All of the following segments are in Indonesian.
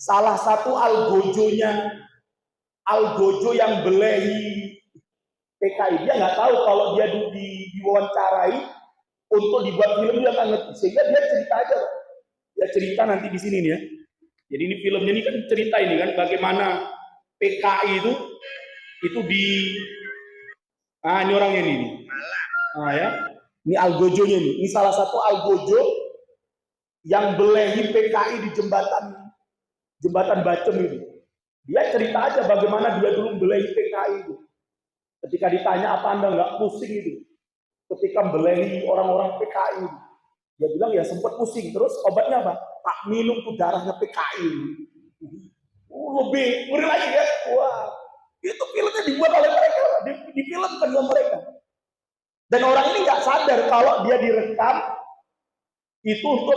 salah satu algojo yang belehi PKI, dia nggak tahu kalau dia diwawancarai untuk dibuat film, dia nggak ngerti, sehingga dia cerita aja, dia cerita nanti di sini nih ya. Jadi ini filmnya ini kan cerita ini kan bagaimana PKI itu ini orangnya ini. Ya, ini algojonya nih, ini salah satu algojo yang belehi PKI di jembatan Bacem itu. Dia cerita aja bagaimana dia dulu belehi PKI itu. Ketika ditanya, apa Anda nggak pusing itu ketika belehi orang-orang PKI itu? Dia bilang ya sempat pusing. Terus obatnya apa? Tak minum tuh darahnya PKI. Lebih ngeri lagi ya. Wah, itu filmnya dibuat oleh mereka, difilmkan oleh mereka. Dan orang ini nggak sadar kalau dia direkam itu untuk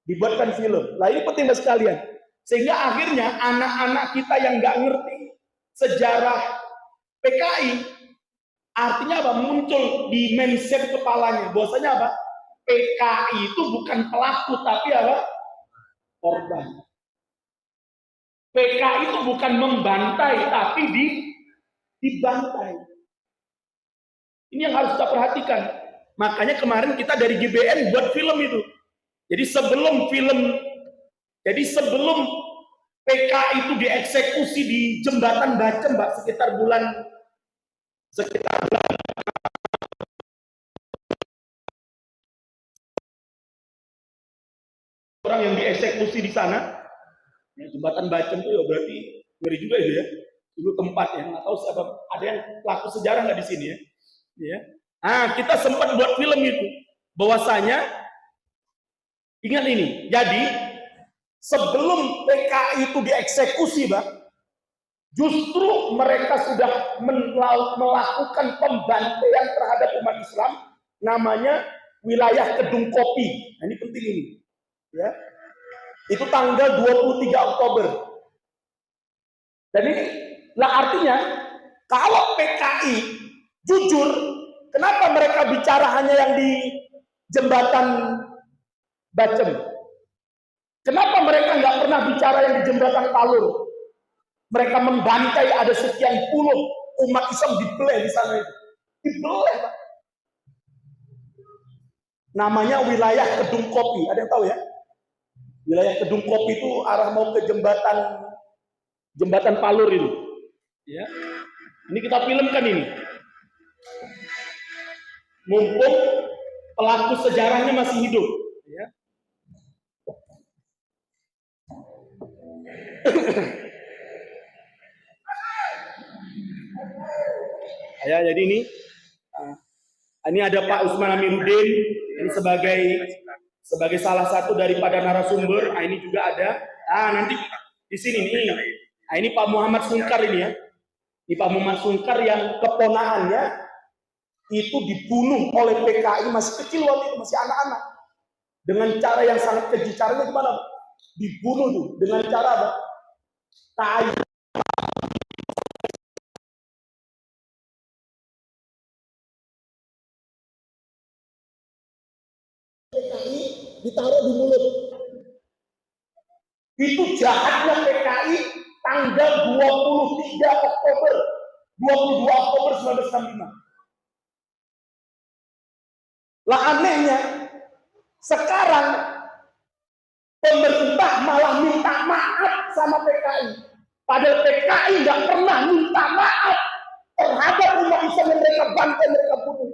dibuatkan film. Nah ini penting sekalian. Sehingga akhirnya anak-anak kita yang nggak ngerti sejarah PKI, artinya apa? Muncul di mindset kepalanya. Bahwasanya apa? PKI itu bukan pelaku tapi apa? Korban. PKI itu bukan membantai tapi dibantai. Ini yang harus kita perhatikan. Makanya kemarin kita dari GBN buat film itu. Jadi sebelum PKI itu dieksekusi di jembatan Bacem, Mbak, sekitar bulan orang yang dieksekusi di sana. Ya, jembatan Bacem itu ya berarti ngeri juga itu ya. Dulu tempat yang nggak tahu siapa, ada yang pelaku sejarah nggak di sini ya. Ya. Kita sempat buat film itu. Bahwasanya ingat ini. Jadi sebelum PKI itu dieksekusi, Mbak, justru mereka sudah melakukan pembantaian terhadap umat Islam, namanya wilayah Kedung Kopi. Nah, ini penting ini. Ya. Itu tanggal 23 Oktober. Dan ini artinya kalau PKI jujur, kenapa mereka bicara hanya yang di jembatan Bacem? Kenapa mereka nggak pernah bicara yang di jembatan Talur? Mereka membantai ada sekian puluh umat Islam dibeleh di sana itu. Dibeleh, Pak. Namanya wilayah Kedung Kopi. Ada yang tahu ya? Wilayah Kedung Kopi itu arah mau ke jembatan Talur ini. Ya. Ini kita filmkan ini. Mumpung pelaku sejarahnya masih hidup. Ya. Ya, jadi ini ada Pak Usman Amiruddin, ini sebagai salah satu daripada narasumber. Ini juga ada. Nanti di sini nih. Ini Pak Muhammad Sungkar ini ya. Ini Pak Muhammad Sungkar yang keponakannya itu dibunuh oleh PKI masih kecil waktu itu, masih anak-anak. Dengan cara yang sangat keji. Caranya gimana? Dibunuh tuh dengan cara apa? Kayu. PKI ditaruh di mulut. Itu jahatnya PKI tanggal 23 Oktober 1965. Lah anehnya sekarang pemerintah malah minta maaf sama PKI. Padahal PKI nggak pernah minta maaf terhadap umat Islam yang mereka bantai, mereka bunuh.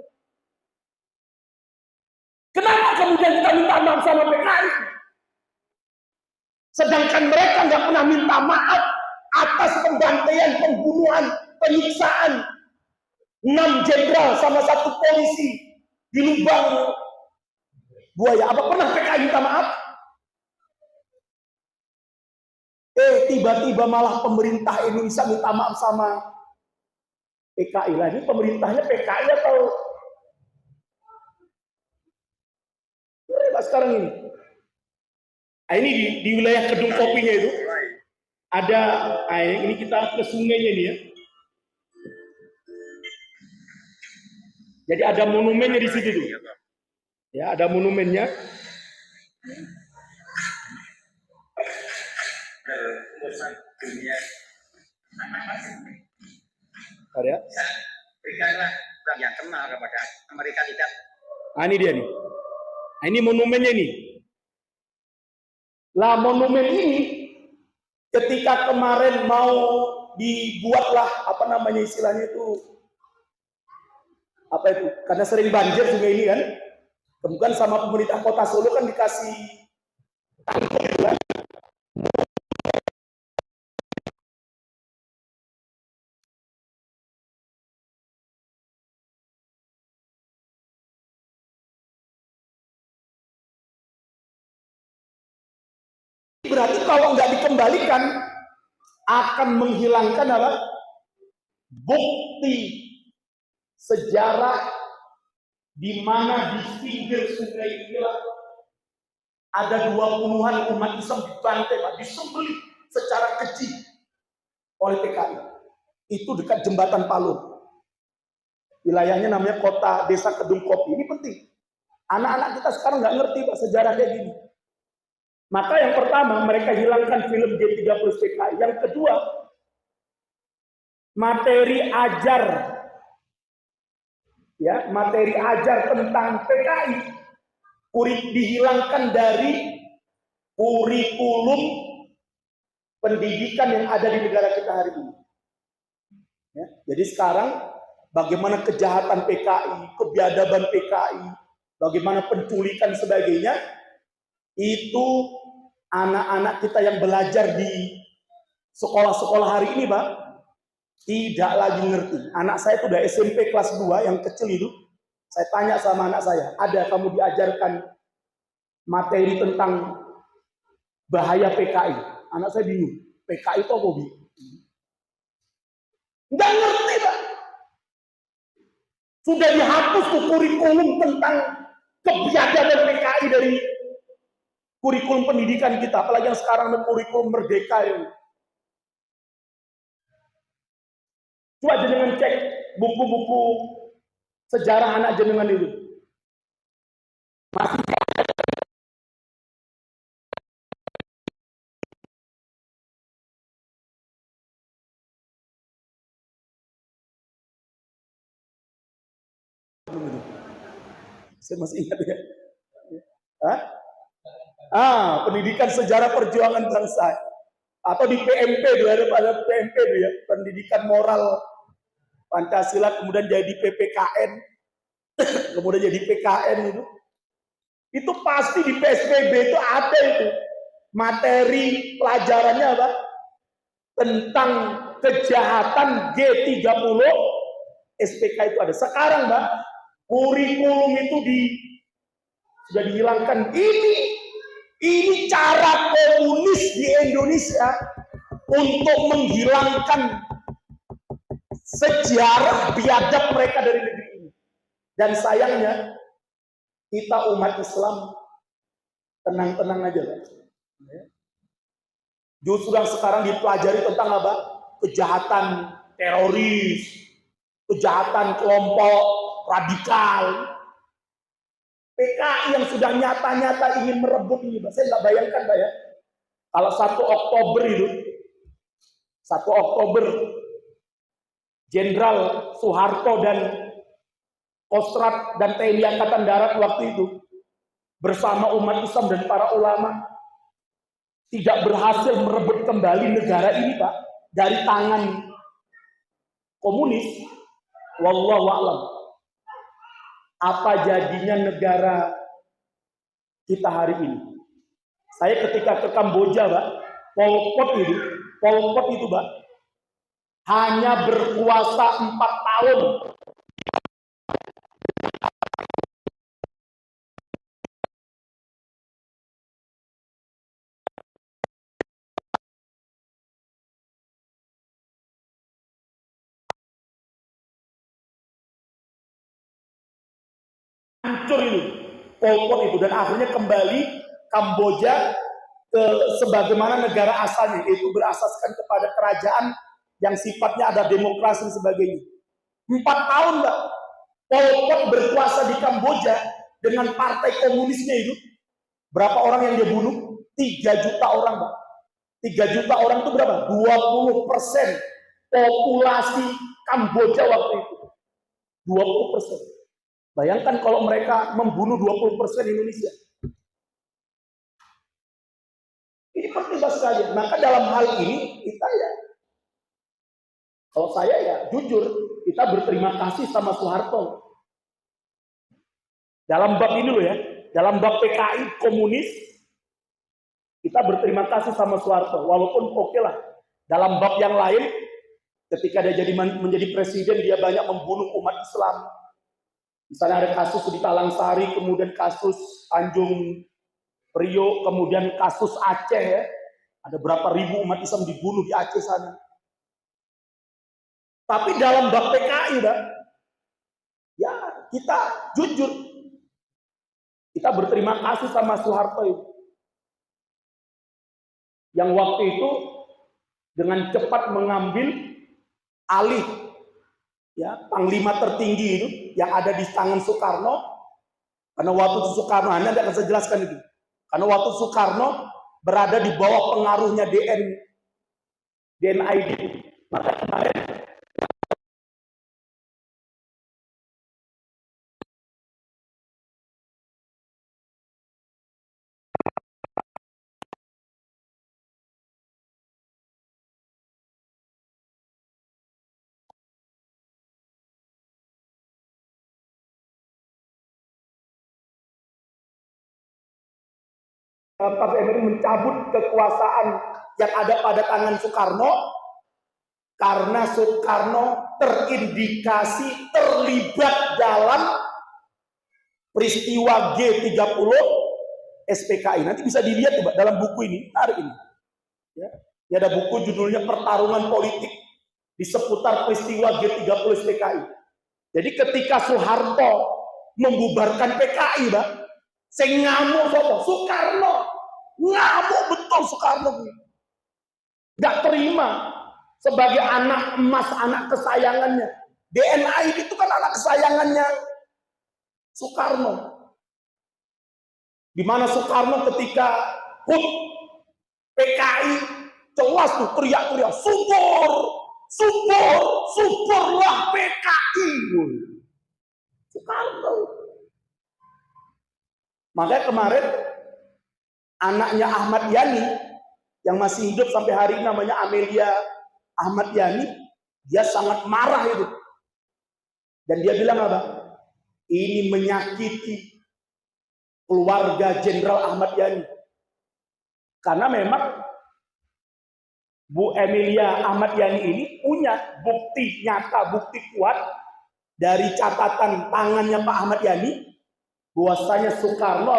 Kenapa kemudian kita minta maaf sama PKI? Sedangkan mereka nggak pernah minta maaf atas pembantaian, pembunuhan, penyiksaan 6 jenderal sama 1 polisi di Lubang Buaya. Apa pernah PKI minta maaf? Tiba-tiba malah pemerintah Indonesia minta maaf sama PKI. Lah ini pemerintahnya PKI atau sekarang ini? Ini di wilayah Kedung Kopinya itu ada. Ini kita ke sungainya nih ya. Jadi ada monumennya di situ tuh. Ya, ada monumennya. dunia ya. berikanlah orang yang kenal kepada mereka tidak. Nah, ini dia nih. Nah, ini monumennya nih. Lah monumen ini ketika kemarin mau dibuatlah apa namanya istilahnya itu apa itu? Karena sering banjir sungai ini kan. Kemudian sama pemerintah kota Solo kan dikasih tanggung kan. Berarti kalau nggak dikembalikan akan menghilangkan apa? Bukti sejarah di mana di pinggir sungai inilah ada 20-an umat Islam dibantai, disembelih secara keji oleh PKI. Itu dekat jembatan Palur. Wilayahnya namanya kota desa Kedung Kopi. Ini penting. Anak-anak kita sekarang nggak ngerti Pak sejarah kayak gini. Maka yang pertama mereka hilangkan film G30 PKI. Yang kedua materi ajar, ya materi ajar tentang PKI dihilangkan dari kurikulum pendidikan yang ada di negara kita hari ini. Ya, jadi sekarang bagaimana kejahatan PKI, kebiadaban PKI, bagaimana penculikan sebagainya, itu anak-anak kita yang belajar di sekolah-sekolah hari ini, Pak, tidak lagi ngerti. Anak saya itu udah SMP kelas 2 yang kecil itu. Saya tanya sama anak saya, ada kamu diajarkan materi tentang bahaya PKI? Anak saya bingung. PKI itu apa, Bi? Nggak ngerti, Pak. Sudah dihapus tuh kurikulum tentang kebiadaban PKI dari kurikulum pendidikan kita. Apalagi yang sekarang ada kurikulum merdeka ini. Coba jenengan cek buku-buku sejarah anak jenengan itu. Masih saya masih ingat ya. Pendidikan sejarah perjuangan bangsa. Atau di PMP dulu ada PMP dulu ya, pendidikan moral Pancasila, kemudian jadi PPKN, kemudian jadi PKN itu. Itu pasti di PSBB itu ada itu materi pelajarannya apa? Tentang kejahatan G30 SPK itu ada. Sekarang Mbak, kurikulum itu sudah dihilangkan. Ini cara komunis di Indonesia untuk menghilangkan sejarah biadab mereka dari negeri ini. Dan sayangnya kita umat Islam tenang-tenang aja, Pak. Justru yang sekarang dipelajari tentang apa? Kejahatan teroris, kejahatan kelompok radikal. PKI yang sudah nyata-nyata ingin merebut ini, Pak. Saya nggak bayangkan, Pak ya. Kalau 1 Oktober itu, 1 Oktober, Jenderal Soeharto dan Kostrat dan TNI Angkatan Darat waktu itu, bersama umat Islam dan para ulama, tidak berhasil merebut kembali negara ini, Pak, dari tangan komunis. Wallahu a'lam. Apa jadinya negara kita hari ini? Saya ketika ke Kamboja, Pak, Pol Pot itu, Pak, hanya berkuasa 4 tahun. Hancur itu Pol Pot itu, dan akhirnya kembali Kamboja ke sebagaimana negara asalnya, yaitu berasaskan kepada kerajaan yang sifatnya ada demokrasi dan sebagainya. 4 tahun, Mbak, Pol Pot berkuasa di Kamboja dengan partai komunisnya itu. Berapa orang yang dia bunuh? 3 juta orang, Mbak. 3 juta orang itu berapa? 20% populasi Kamboja waktu itu. 20%. Bayangkan kalau mereka membunuh 20% Indonesia. Ini penting sekali. Maka dalam hal ini kita ya, kalau saya ya jujur, kita berterima kasih sama Soeharto. Dalam bab ini loh ya, dalam bab PKI komunis, kita berterima kasih sama Soeharto. Walaupun oke lah, dalam bab yang lain, ketika dia menjadi presiden, dia banyak membunuh umat Islam. Misalnya ada kasus di Talang Sari, kemudian kasus Tanjung Priok, kemudian kasus Aceh ya. Ada berapa ribu umat Islam dibunuh di Aceh sana. Tapi dalam bab PKI, ya kita jujur, kita berterima kasih sama Soeharto itu. Yang waktu itu dengan cepat mengambil alih ya panglima tertinggi itu yang ada di tangan Soekarno. Karena waktu itu Soekarno, Anda tidak akan saya jelaskan itu. Karena waktu Soekarno berada di bawah pengaruhnya DNID. Maka kemarin KPMI mencabut kekuasaan yang ada pada tangan Soekarno karena Soekarno terindikasi terlibat dalam peristiwa G30 SPKI. Nanti bisa dilihat coba dalam buku ini, hari ini. Ya. Ini ada buku judulnya Pertarungan Politik di seputar peristiwa G30 SPKI. Jadi ketika Soeharto membubarkan PKI, saya ngamuk Soekarno, ngamuk betul Soekarno, nggak terima sebagai anak emas, anak kesayangannya. DNI itu kan anak kesayangannya Soekarno. Di mana Soekarno ketika HUT PKI jelas tuh teriak-teriak, suburlah PKI. Soekarno. Makanya kemarin anaknya Ahmad Yani yang masih hidup sampai hari ini namanya Amelia Ahmad Yani, dia sangat marah itu. Dan dia bilang apa? Ini menyakiti keluarga Jenderal Ahmad Yani. Karena memang Bu Emilia Ahmad Yani ini punya bukti nyata, bukti kuat dari catatan tangannya Pak Ahmad Yani bahwasanya Soekarno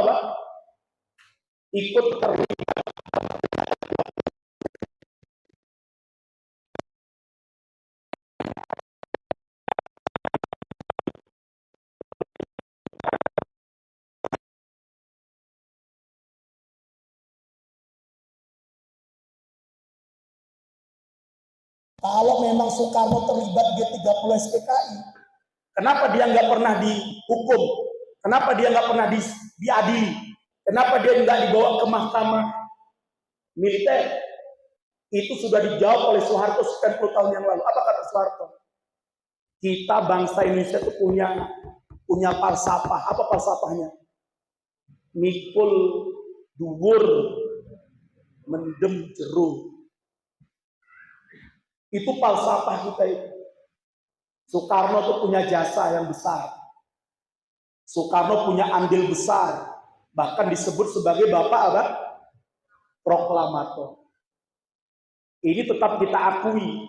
ikut terlibat. Kalau memang Soekarno terlibat G30 SPKI, kenapa dia nggak pernah dihukum? Kenapa dia nggak pernah diadili? Kenapa dia nggak dibawa ke mahkamah militer? Itu sudah dijawab oleh Soeharto sekian puluh tahun yang lalu. Apa kata Soeharto? Kita bangsa Indonesia itu punya falsafah. Apa falsafahnya? Mikul dhuwur, mendem jero. Itu falsafah kita itu. Soekarno itu punya jasa yang besar. Soekarno punya andil besar. Bahkan disebut sebagai bapak proklamator. Ini tetap kita akui.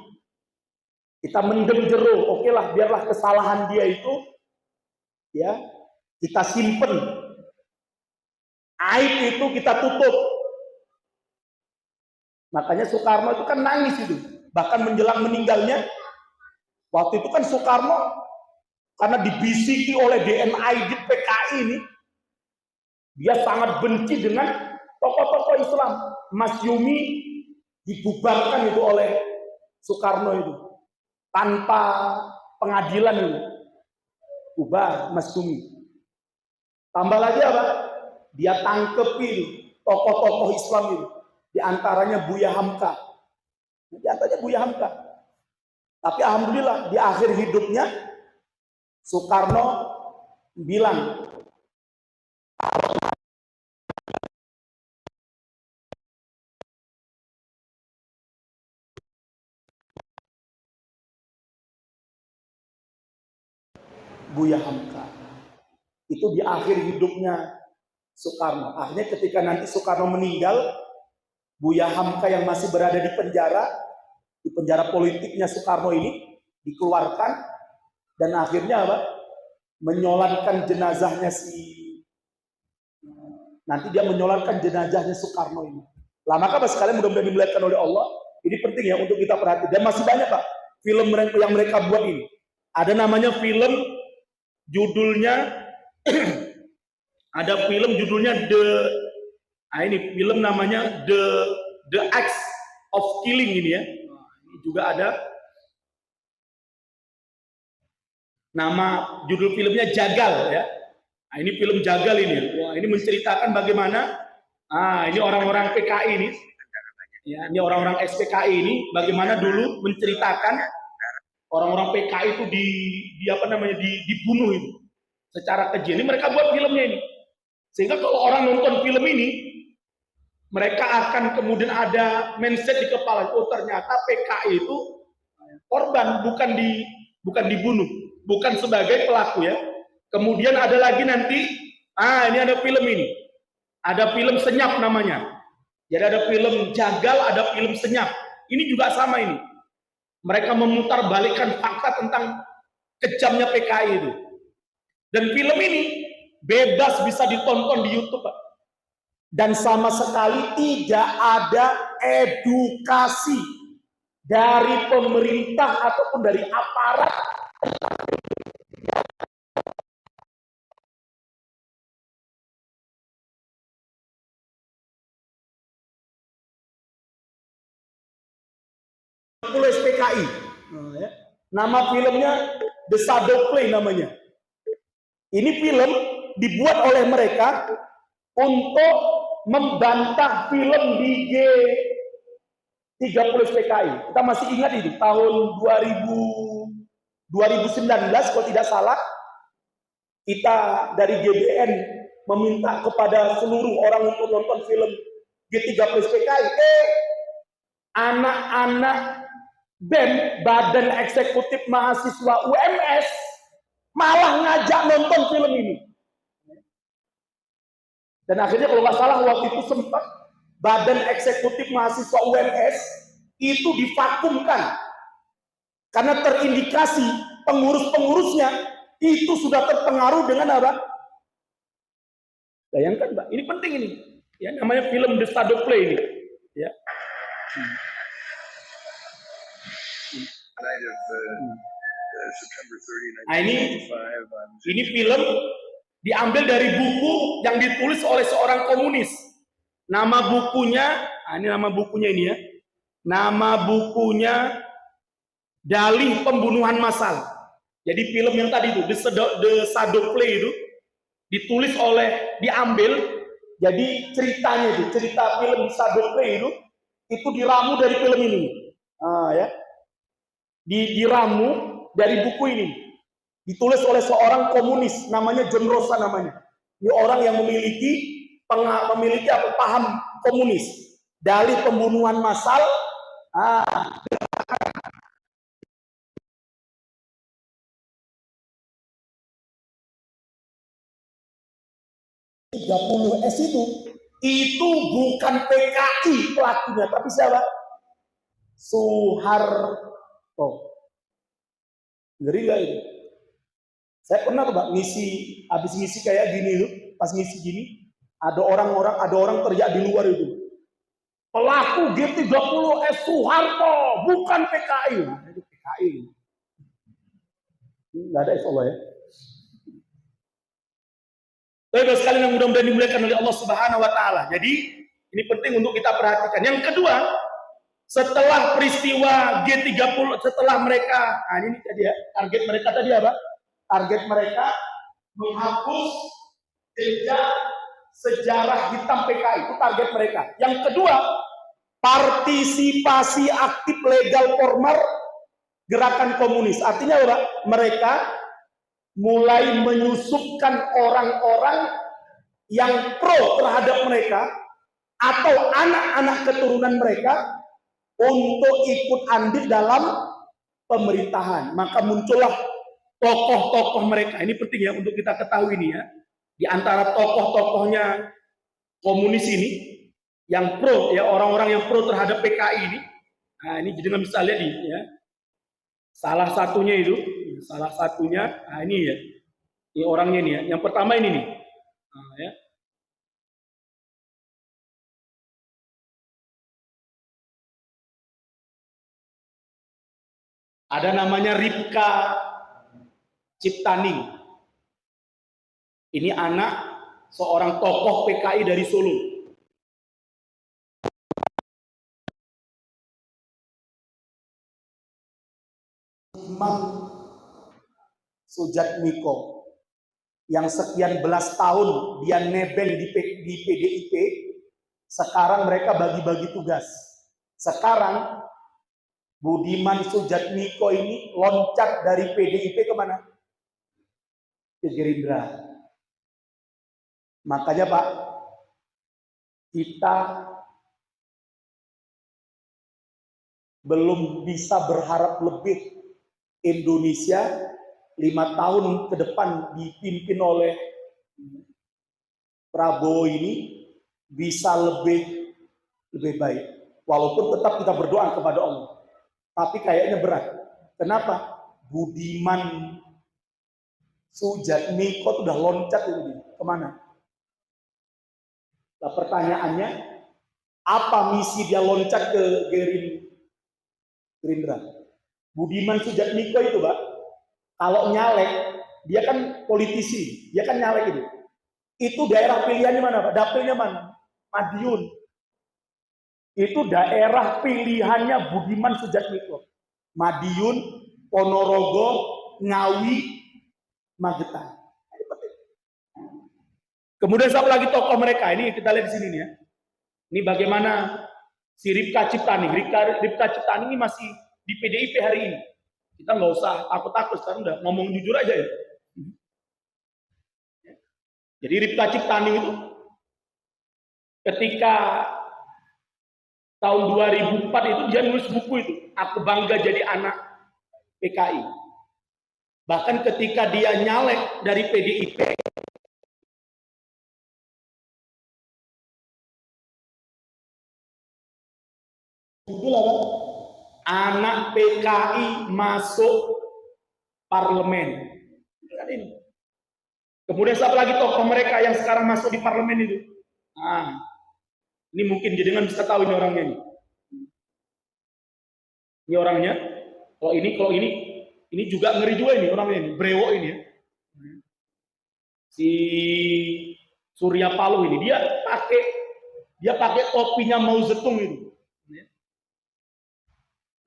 Kita mendem jero. Oke lah, biarlah kesalahan dia itu ya kita simpen. Aib itu kita tutup. Makanya Soekarno itu kan nangis itu. Bahkan menjelang meninggalnya, waktu itu kan Soekarno karena dibisiki oleh DNI di PKI ini, dia sangat benci dengan tokoh-tokoh Islam. Mas Yumi dibubarkan itu oleh Soekarno itu tanpa pengadilan itu. Bubar Mas Yumi. Tambah lagi apa? Dia tangkep itu tokoh-tokoh Islam itu. Di antaranya Buya Hamka. Di antaranya Buya Hamka. Tapi alhamdulillah di akhir hidupnya Soekarno bilang, Buya Hamka. Itu di akhir hidupnya Soekarno. Akhirnya ketika nanti Soekarno meninggal, Buya Hamka yang masih berada di penjara politiknya Soekarno ini dikeluarkan dan akhirnya apa? Menyolatkan jenazahnya nanti dia menyolatkan jenazahnya Soekarno ini. Lah maka Bapak sekalian mudah-mudahan dimuliakan oleh Allah. Ini penting ya untuk kita perhatikan. Dan masih banyak Pak film yang mereka buat ini. Ada namanya film judulnya ada film judulnya ini film namanya The Acts of Killing ini ya. Ini juga ada nama judul filmnya Jagal ya. Nah, ini film Jagal ini. Wah, ini menceritakan bagaimana ini orang-orang PKI ini. Ya, ini orang-orang ex-PKI ini bagaimana dulu menceritakan orang-orang PKI itu dibunuh itu secara keji. Ini mereka buat filmnya ini. Sehingga kalau orang nonton film ini, mereka akan kemudian ada mindset di kepala, oh ternyata PKI itu korban, bukan dibunuh, bukan sebagai pelaku ya. Kemudian ada lagi nanti, ini ada film ini. Ada film Senyap namanya. Jadi ada film Jagal, ada film Senyap. Ini juga sama ini. Mereka memutarbalikkan fakta tentang kejamnya PKI itu. Dan film ini bebas bisa ditonton di YouTube, Pak. Dan sama sekali tidak ada edukasi dari pemerintah ataupun dari aparat tulis PKI. Nama filmnya The Shadow Play namanya. Ini film dibuat oleh mereka untuk membantah film di G30 PKI. Kita masih ingat itu tahun 2019 kalau tidak salah, kita dari GBN meminta kepada seluruh orang untuk nonton film G30 PKI. Anak-anak BEM, Badan Eksekutif Mahasiswa UMS, malah ngajak nonton film ini. Dan akhirnya kalau nggak salah waktu itu sempat Badan Eksekutif Mahasiswa UMS itu divakumkan karena terindikasi pengurus-pengurusnya itu sudah terpengaruh dengan apa? Bayangkan Mbak, ini penting ini. Ya, namanya film The Shadow Play ini. Ya. Nah ini film diambil dari buku yang ditulis oleh seorang komunis. Nama bukunya, ini nama bukunya ini ya. Nama bukunya Dalih Pembunuhan Massal. Jadi film yang tadi itu The Shadow Play itu diambil. Jadi ceritanya itu, cerita film Shadow Play itu diramu dari film ini. Ya. Diramu dari buku ini. Ditulis oleh seorang komunis, namanya John Rosa namanya. Ini orang yang memiliki paham komunis. Dalih Pembunuhan Massal. 30S itu bukan PKI pelakunya, tapi siapa? Soeharto. Ngeri gak itu? Saya pernah tuh Pak habis ngisi kayak gini tuh, pas ngisi gini, ada orang teriak di luar itu. Pelaku G30S Soeharto, bukan PKI. Nah, itu PKI. Nggak ada insya Allah ya. Baik sekalian yang mudah-mudahan dimuliakan oleh Allah Subhanahu wa taala. Jadi, ini penting untuk kita perhatikan. Yang kedua, setelah peristiwa G30, setelah mereka, ini tadi ya, target mereka tadi apa? Target mereka menghapus jejak sejarah hitam PKI, itu target mereka. Yang kedua, partisipasi aktif legal formal gerakan komunis. Artinya apa? Mereka mulai menyusupkan orang-orang yang pro terhadap mereka atau anak-anak keturunan mereka untuk ikut andil dalam pemerintahan. Maka muncullah tokoh-tokoh mereka. Ini penting ya untuk kita ketahui ini ya. Di antara tokoh-tokohnya komunis ini yang pro ya, orang-orang yang pro terhadap PKI ini. Nah, ini dengan bisa lihat nih ya. Salah satunya nah ini ya. Ini orangnya ini ya. Yang pertama ini nih. Nah, ya. Ada namanya Ripka Ciptaning. Ini anak seorang tokoh PKI dari Solo. Imam Sujatmiko yang sekian belas tahun dia nebeng di PDIP, sekarang mereka bagi-bagi tugas. Sekarang Budiman Sujatmiko ini loncat dari PDIP kemana? Ke Gerindra. Makanya Pak, kita belum bisa berharap lebih. Indonesia 5 tahun ke depan dipimpin oleh Prabowo ini bisa lebih baik. Walaupun tetap kita berdoa kepada Allah. Tapi kayaknya berat. Kenapa? Budiman Sujatmiko udah loncat ini. Kemana? Nah, pertanyaannya, apa misi dia loncat ke Gerindra? Budiman Sujatmiko itu, Pak, kalau nyalek, dia kan politisi, dia kan nyalek itu. Itu daerah pilihannya mana, Pak? Dapilnya mana? Madiun. Itu daerah pilihannya Budiman Sujatmiko. Madiun, Ponorogo, Ngawi, Magetan. Kemudian satu lagi tokoh mereka, ini kita lihat di sini nih ya. Ini bagaimana si Ripka Ciptaning. Ripka Ciptaning ini masih di PDIP hari ini. Kita nggak usah takut-takut, sekarang udah ngomong jujur aja ya. Jadi Ripka Ciptaning itu ketika tahun 2004 itu dia nulis buku itu, Aku Bangga Jadi Anak PKI. Bahkan ketika dia nyalek dari PDIP, judul apa? Anak PKI masuk parlemen. Kemudian satu lagi tokoh mereka yang sekarang masuk di parlemen itu. Nah, ini mungkin jenengan bisa tahu ini orangnya ini. Ini orangnya. Kalau ini juga ngeri juga ini orangnya ini, Brewo ini ya. Si Surya Paloh ini dia pakai topinya Mao Zedong itu.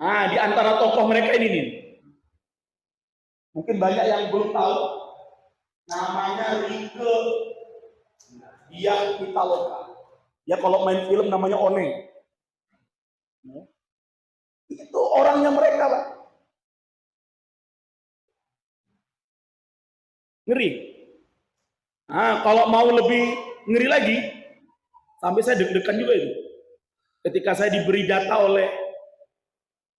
Nah, di antara tokoh mereka ini nih. Mungkin banyak yang belum tahu. Namanya Rike Diah Pitaloka. Ya kalau main film namanya Oneng. Itu orangnya mereka, Pak. Ngeri. Nah, kalau mau lebih ngeri lagi, sampai saya deg-degan juga itu. Ketika saya diberi data oleh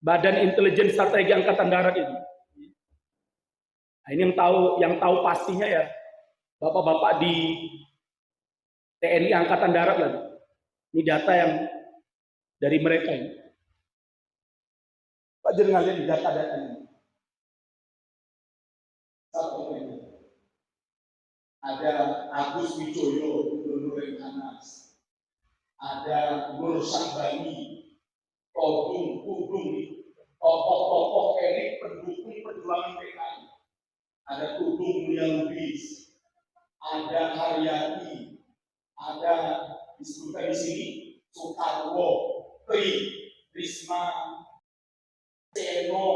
Badan Intelijen Strategi Angkatan Darat itu. Nah, ini yang tahu pastinya ya, bapak-bapak di TNI Angkatan Darat lagi. Ini data yang dari mereka ini. Pak jangan lihat di data-data ini. Ada Agus Wijoyo, Gubernur Remhanas. Ada Nur Syahbani, Todung, tokoh-tokoh elit pendukung perjuangan PKI. Ada Tudung Mulia Lubis, ada Haryati, ada disebutkan di sini Soekarwo, Risma, Seno,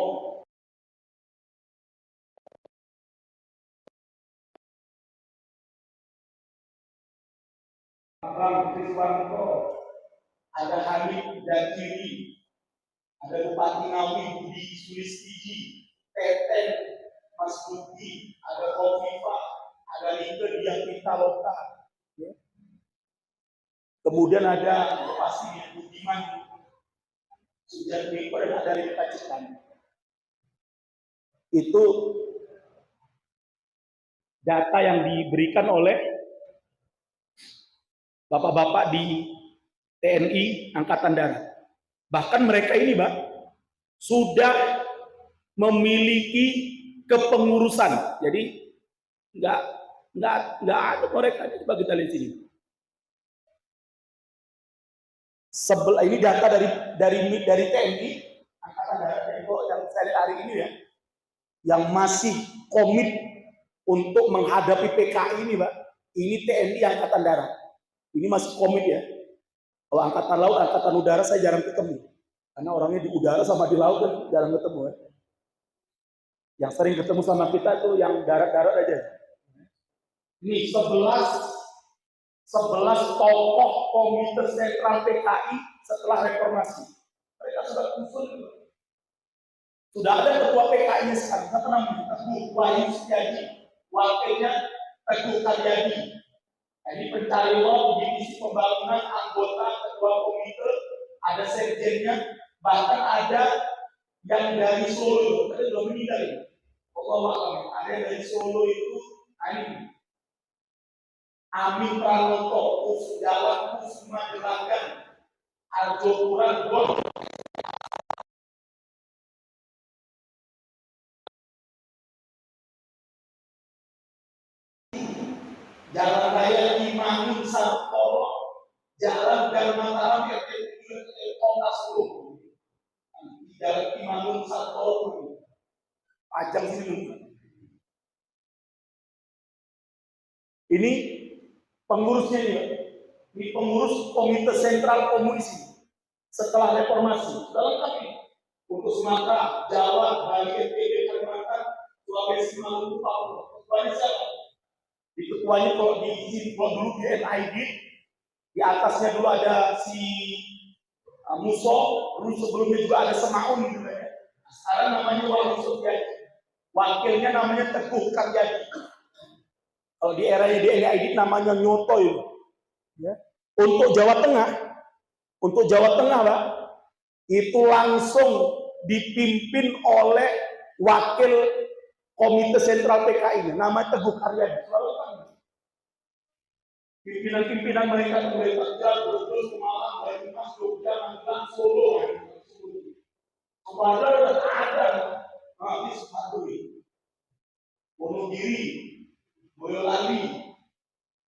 Abang Kriswanto, ada Hamid Dakiri, ada Bupati Ngawi Budi Sulistiji, Teten Mas Budi, ada Kofifa, ada Nike Diah Pitaloka. Ya. Kemudian ada pasti Budiman Sujatmiko dan ada Rika Citan. Itu data yang diberikan oleh bapak-bapak di TNI Angkatan Darat. Bahkan mereka ini, Pak, sudah memiliki kepengurusan. Jadi nggak ada mereka. Coba kita lihat sini. Ini data dari TNI Angkatan Darat yang saya lihat hari ini ya, yang masih komit untuk menghadapi PKI ini, Pak. Ini TNI Angkatan Darat. Ini masih komit ya. Kalau Angkatan Laut, Angkatan Udara saya jarang ketemu. Karena orangnya di udara sama di laut kan jarang ketemu ya. Yang sering ketemu sama kita itu yang darat-darat aja. Ini 11 tokoh komite sentral PKI setelah reformasi. Mereka sudah usul. Sudah ada ketua PKI-nya sekarang. Siapa namanya? Teguh Wahyu Setiaji. Wakilnya Teguh Karyadi. Nah, ini pencari uang, divisi pembangunan, anggota ketua komite, ada sekjennya, bahkan ada yang dari Solo. Tadi belum meninggal ya. Ada yang dari Solo itu, ini Amin Pranoto, Jalan Kusuma Jelagan, Arjo Puran, Jalan Raya Imangun Sarpolo, Jalan Galmataram RT Komnas 10, Jalan Imangun Sarpolo, Ajang sini. Ini pengurusnya ini pengurus Komite Sentral Komunis setelah reformasi. Sudah lengkap ini. Untuk Sumatera, Jawa, Bali, NTB, Kalimantan, Sulawesi, Maluku, Papua. Ketuanya siapa? Di ketuanya kalau dulu di NID, di atasnya dulu ada si Muso, dulu sebelumnya juga ada Semaun gitu ya. Sekarang namanya Wahyu Setiaji. Wakilnya namanya Teguh Karyadi. Kalau di eranya di NID namanya Nyoto itu. Ya. Untuk Jawa Tengah, Pak, itu langsung dipimpin oleh wakil Komite Sentral PKI, nama Teguh Karyadi. Pimpinan-pimpinan mereka mulai Tegal, Brebes, Pemalang, Banyumas, Jogja, Magelang, Solo. Padahal ada habis Maduri, Wonogiri, Boyolali,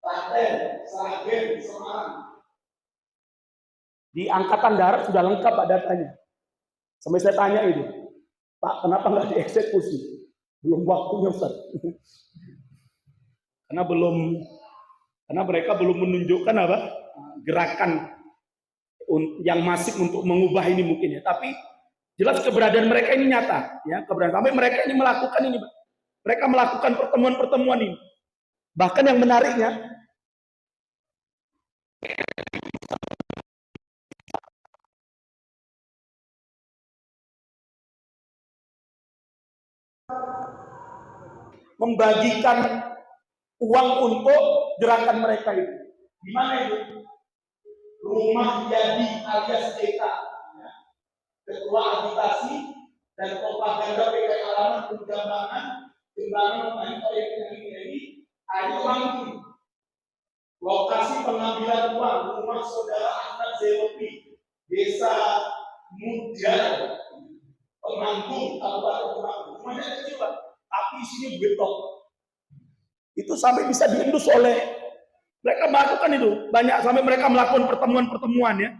Klaten, Sragen, Semarang. Di Angkatan Darat sudah lengkap Pak datanya. Sampai saya tanya itu, Pak, kenapa nggak dieksekusi? Belum waktunya, Ustaz. Karena mereka belum menunjukkan apa gerakan yang masif untuk mengubah ini mungkin ya. Tapi jelas keberadaan mereka ini nyata, ya keberadaan. Sampai mereka ini melakukan ini, mereka melakukan pertemuan-pertemuan ini. Bahkan yang menariknya, membagikan uang untuk gerakan mereka itu. Di mana itu? Rumah Yadi alias JK, ya. Ketua agitasi dan propaganda PKI Halaman Pengembangan proyek ini ada Mangkun. Lokasi pengambilan uang rumah saudara Ahmad Zeropi, Desa Mujar, Temanggung, Kabupaten Temanggung. Rumahnya kecil, tapi isinya betok. Itu sampai bisa diendus oleh mereka melakukan itu banyak, sampai mereka melakukan pertemuan-pertemuan ya.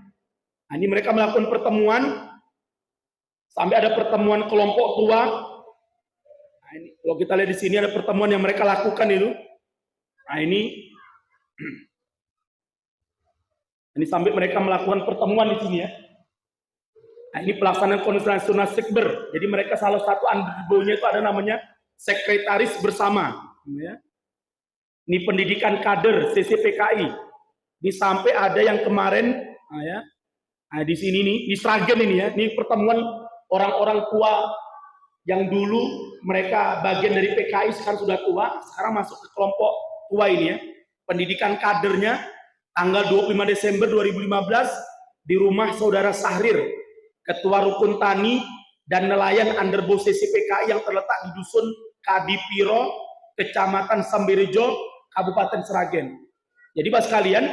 Nah, ini mereka melakukan pertemuan sampai ada pertemuan kelompok tua. Nah, ini kalau kita lihat di sini ada pertemuan yang mereka lakukan itu. Nah, ini sampai mereka melakukan pertemuan di sini ya. Nah, ini pelaksanaan konferensi nasional Sekber. Jadi mereka salah satu underbow-nya itu ada namanya sekretaris bersama. Ya. Ini pendidikan kader CCPKI. Ini sampai ada yang kemarin, nah ya, Nah, di sini nih, di Sragen ini ya, ini pertemuan orang-orang tua yang dulu mereka bagian dari PKI, sekarang sudah tua, sekarang masuk ke kelompok tua ini ya. Pendidikan kadernya tanggal 25 Desember 2015 di rumah Saudara Sahrir, Ketua Rukun Tani dan Nelayan Underbo Sesi PKI yang terletak di Dusun Kadipiro, Kecamatan Sambirejo, Kabupaten Sragen. Jadi Pak sekalian,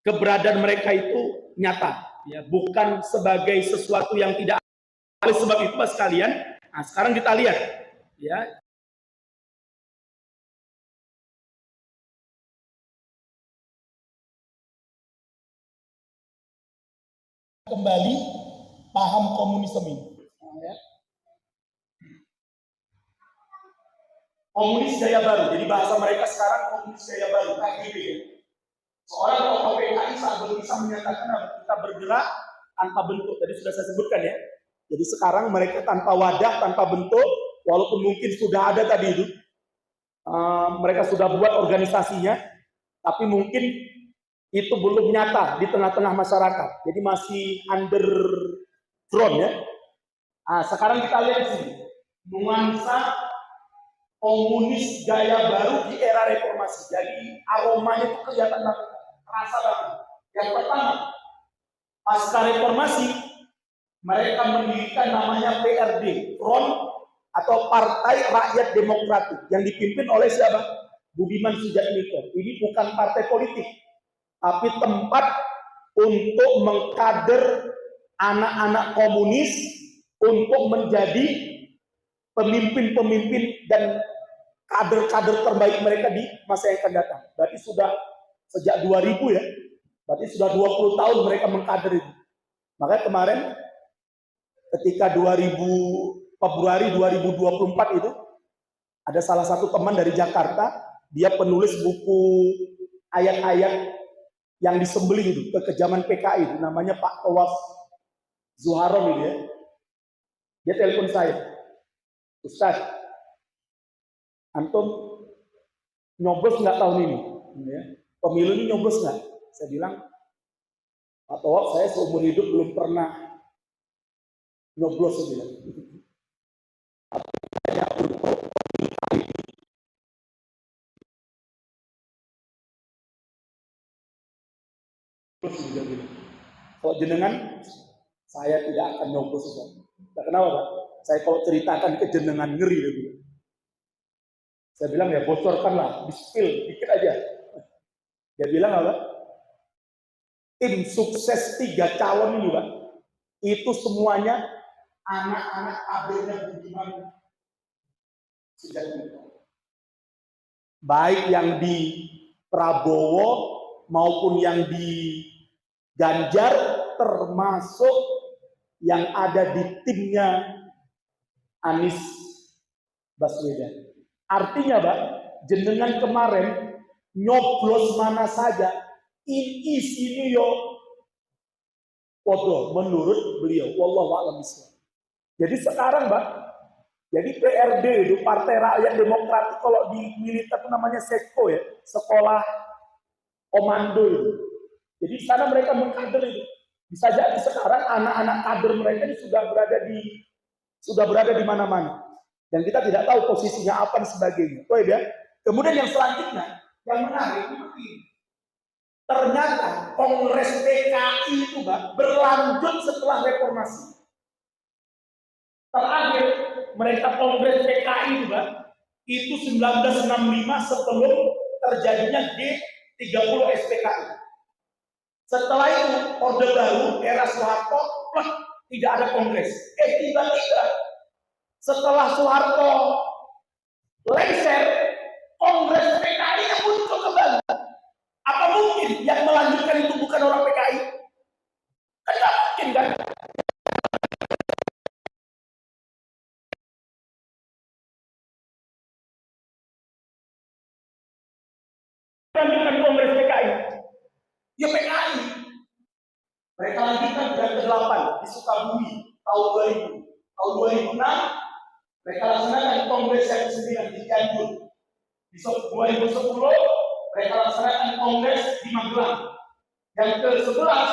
keberadaan mereka itu nyata, ya, bukan sebagai sesuatu yang tidak. Oleh sebab itu Pak sekalian, nah sekarang kita lihat, ya, kembali paham komunisme ini. Nah, ya. Komunis gaya baru, jadi bahasa mereka sekarang komunis gaya baru, KGB. Seorang tokoh PKI saat bisa menyatakan kita bergerak tanpa bentuk. Tadi sudah saya sebutkan ya. Jadi sekarang mereka tanpa wadah, tanpa bentuk, walaupun mungkin sudah ada tadi itu, mereka sudah buat organisasinya, tapi mungkin itu belum nyata di tengah-tengah masyarakat. Jadi masih underground ya. Nah, sekarang kita lihat di sini nuansa komunis gaya baru di era reformasi. Jadi aromanya itu kelihatan banget, terasa banget. Yang pertama, pasca reformasi mereka mendirikan namanya PRD, Front atau Partai Rakyat Demokratik, yang dipimpin oleh siapa? Budiman Sujatmiko. Ini bukan partai politik, tapi tempat untuk mengkader anak-anak komunis untuk menjadi pemimpin-pemimpin dan kader-kader terbaik mereka di masa yang akan datang. Berarti sudah sejak 2000 ya, berarti sudah 20 tahun mereka mengkader itu. Makanya kemarin ketika Februari 2024 itu ada salah satu teman dari Jakarta, dia penulis buku ayat-ayat yang disembelih itu, kekejaman PKI itu, namanya Pak Tawaf Zuharon itu ya. Dia telepon saya, Ustaz, antum nyoblos nggak tahun ini? Ya. Pemilu ini nyoblos nggak? Saya bilang, Pak Tawaf, saya seumur hidup belum pernah nyoblos, saya bilang. Kalau jenengan, saya tidak akan nyoblos. Nah, kenapa Pak? Saya kalau ceritakan ke jenengan ngeri. Saya bilang ya bocorkanlah, di-spill dikit aja. Dia bilang apa? Tim sukses 3 calon ini Pak, itu semuanya anak-anak kadernya Budiman Sujatmiko. Baik yang di Prabowo maupun yang di Ganjar, termasuk yang ada di timnya Anies Baswedan. Artinya Pak, jenengan kemarin nyoblos mana saja, ini sini yo podo menurut beliau. Wallahu a'lam bishawab. Jadi sekarang Pak, jadi PRD itu Partai Rakyat Demokratik, kalau di militer itu namanya SEKO ya, sekolah komando itu. Jadi di sana mereka mengkader itu. Bisa jadi sekarang anak-anak kader mereka ini sudah berada di mana-mana. Dan kita tidak tahu posisinya apa dan sebagainya. Oh ya. Kemudian yang selanjutnya, yang menarik itu ternyata Kongres PKI itu Pak, berlanjut setelah reformasi. Terakhir mereka Kongres PKI itu Pak, itu 1965 sebelum terjadinya G30 SPKI. Setelah itu Orde Baru era Soeharto, tidak ada kongres. Tiba-tiba setelah Soeharto lengser, kongres PKI yang muncul kembali. Apa mungkin yang melanjutkan itu bukan orang PKI? Kan tidak mungkin kan? Melanjutkan kongres PKI. Ya PKI. Mereka lanjutkan bulan ke-8 di Sukabumi tahun 2000. Tahun 2006 mereka laksanakan kongres yang ke-9 di Cianjur. Di 2010 mereka laksanakan kongres di Magelang. Yang ke-11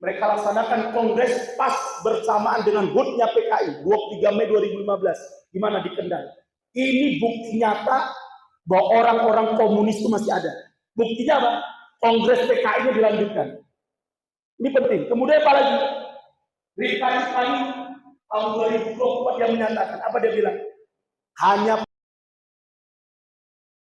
Mereka laksanakan kongres pas bersamaan dengan HUT-nya PKI 23 Mei 2015 di mana di Kendal. Ini bukti nyata bahwa orang-orang komunis itu masih ada. Buktinya apa? Kongres PKI-nya dilanjutkan. Ini penting. Kemudian apa lagi? Rika tahun 2024 yang menyatakan apa dia bilang? Hanya